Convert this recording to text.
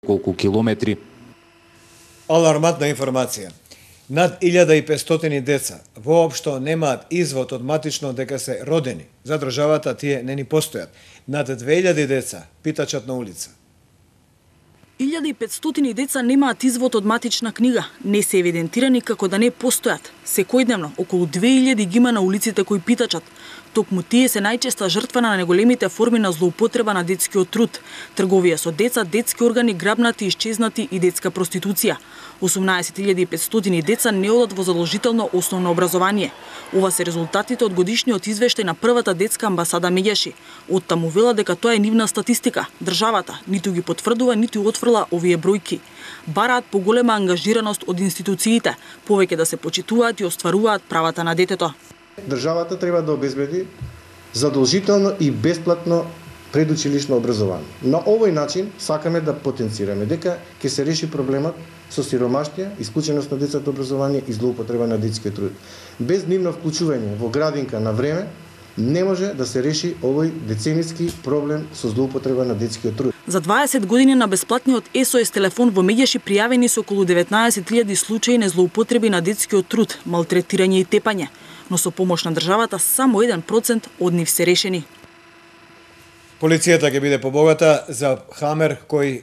колку километри. Алармантна информација. Над 1500 деца воопшто немаат извод од матично дека се родени. За државата тие не ни постојат. Над 2000 деца питачат на улица. 1500 деца немаат извод од матична книга, не се евидентирани како да не постојат. Секојдневно околу 2000 ги има на улиците кои питачат. Токму тие се најчеста жртва на најголемите форми на злоупотреба на детскиот труд, трговија со деца, детски органи грабнати, исчезнати и детска проституција. 18.500 деца не одат во задолжително основно образование. Ова се резултатите од годишниот извештај на првата детска амбасада Меѓаши. Оттаму вела дека тоа е нивна статистика. Државата ниту ги потврдува, ниту отфрла овие бројки. Бараат поголема ангажираност од институциите, повеќе да се почитуваат и остваруваат правата на детето. Државата треба да обезбеди задолжително и бесплатно предучилишно образование. На овој начин сакаме да потенцираме дека ќе се реши проблемот со сиромаштија, исклученост на децата образование и злоупотреба на детскиот труд. Без нивно вклучување во градинка на време не може да се реши овој децениски проблем со злоупотреба на детскиот труд. За 20 години на бесплатниот SOS телефон во Меѓаши пријавени се околу 19.000 случаи на злоупотреби на детскиот труд, малтретирање и тепање, но со помош на државата само 1% од нив се решени. Полицијата ќе биде побогата за Хамер кој